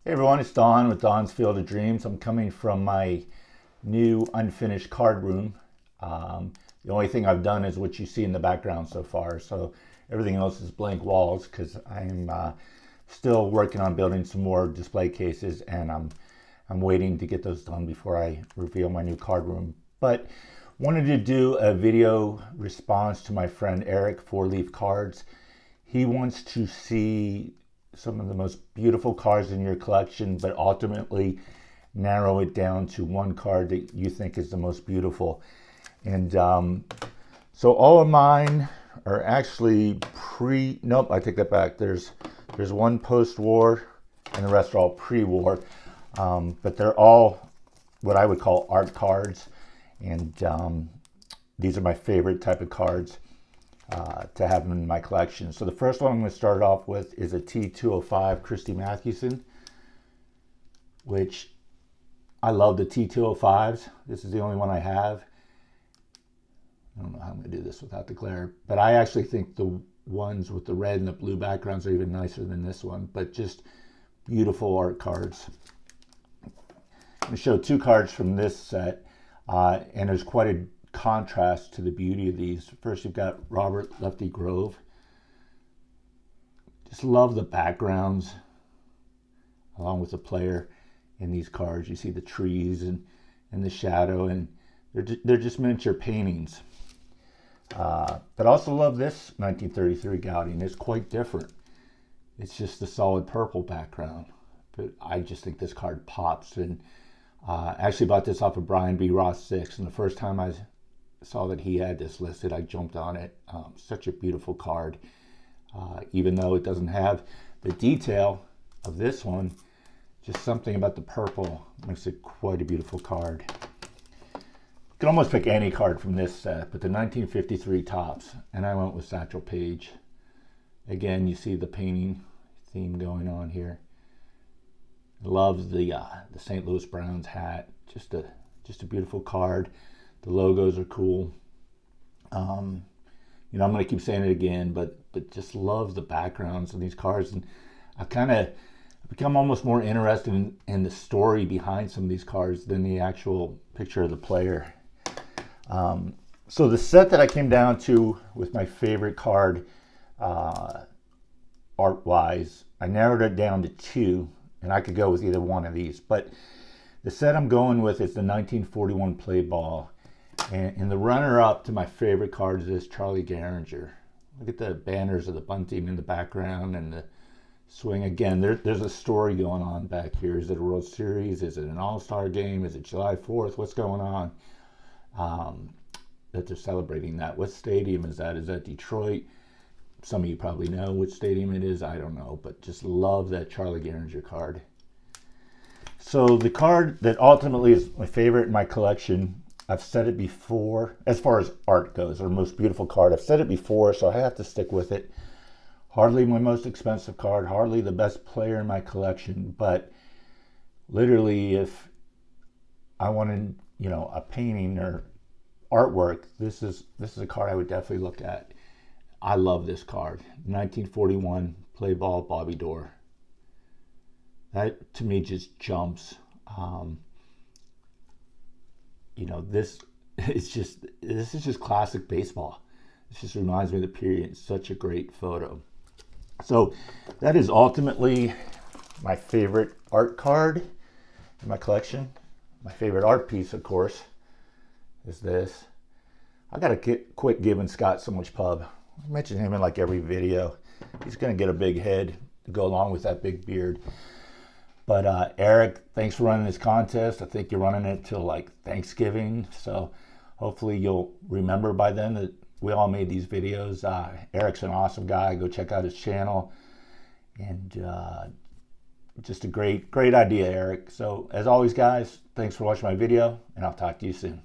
Hey everyone, it's Don with Don's Field of Dreams. I'm coming from my new unfinished card room. The only thing I've done is what you see in the background so far. So everything else is blank walls because I'm still working on building some more display cases, and I'm waiting to get those done before I reveal my new card room. But wanted to do a video response to my friend Eric, 4-Leaf Cards. He wants to see some of the most beautiful cards in your collection, but ultimately narrow it down to one card that you think is the most beautiful. And so all of mine are actually nope, I take that back. There's one post-war and the rest are all pre-war, but they're all what I would call art cards. And these are my favorite type of cards to have in my collection. So the first one I'm going to start off with is a T205 Christy Mathewson, which I love the T205s. This is the only one I have. I don't know how I'm going to do this without the glare, but I actually think the ones with the red and the blue backgrounds are even nicer than this one, but just beautiful art cards. I'm going to show two cards from this set, and there's quite a contrast to the beauty of these. First, you've got Robert Lefty Grove. Just love the backgrounds along with the player in these cards. You see the trees and the shadow, and they're just miniature paintings. But also love this 1933 Gaudi, and it's quite different. It's just a solid purple background, but I just think this card pops. And I actually bought this off of Brian B. Ross 6, and the first time I saw that he had this listed, I jumped on it. Such a beautiful card, even though it doesn't have the detail of this one. Just something about the purple makes it quite a beautiful card. You can almost pick any card from this set, but the 1953 tops, and I went with Satchel Page. Again, you see the painting theme going on here. Love the St. Louis Browns hat. Just a beautiful card. The logos are cool. I'm going to keep saying it again, but just love the backgrounds of these cards. And I've become almost more interested in the story behind some of these cards than the actual picture of the player. So the set that I came down to with my favorite card, art-wise, I narrowed it down to two, and I could go with either one of these. But the set I'm going with is the 1941 Play Ball. And the runner-up to my favorite card is Charlie Gehringer. Look at the banners of the bunting in the background and the swing. Again, there's a story going on back here. Is it a World Series? Is it an All-Star game? Is it July 4th? What's going on that they're celebrating that? What stadium is that? Is that Detroit? Some of you probably know which stadium it is. I don't know, but just love that Charlie Gehringer card. So the card that ultimately is my favorite in my collection, I've said it before, as far as art goes, or most beautiful card, I've said it before, so I have to stick with it. Hardly my most expensive card, hardly the best player in my collection, but literally if I wanted, a painting or artwork, this is a card I would definitely look at. I love this card, 1941 Play Ball Bobby Doerr. That to me just jumps. This is just classic baseball. This just reminds me of the period. It's such a great photo. So that is ultimately my favorite art card in my collection. My favorite art piece, of course, is this. I gotta quit giving Scott so much pub. I mention him in like every video. He's gonna get a big head to go along with that big beard. But Eric, thanks for running this contest. I think you're running it till like Thanksgiving. So hopefully you'll remember by then that we all made these videos. Eric's an awesome guy. Go check out his channel. And just a great idea, Eric. So as always, guys, thanks for watching my video, and I'll talk to you soon.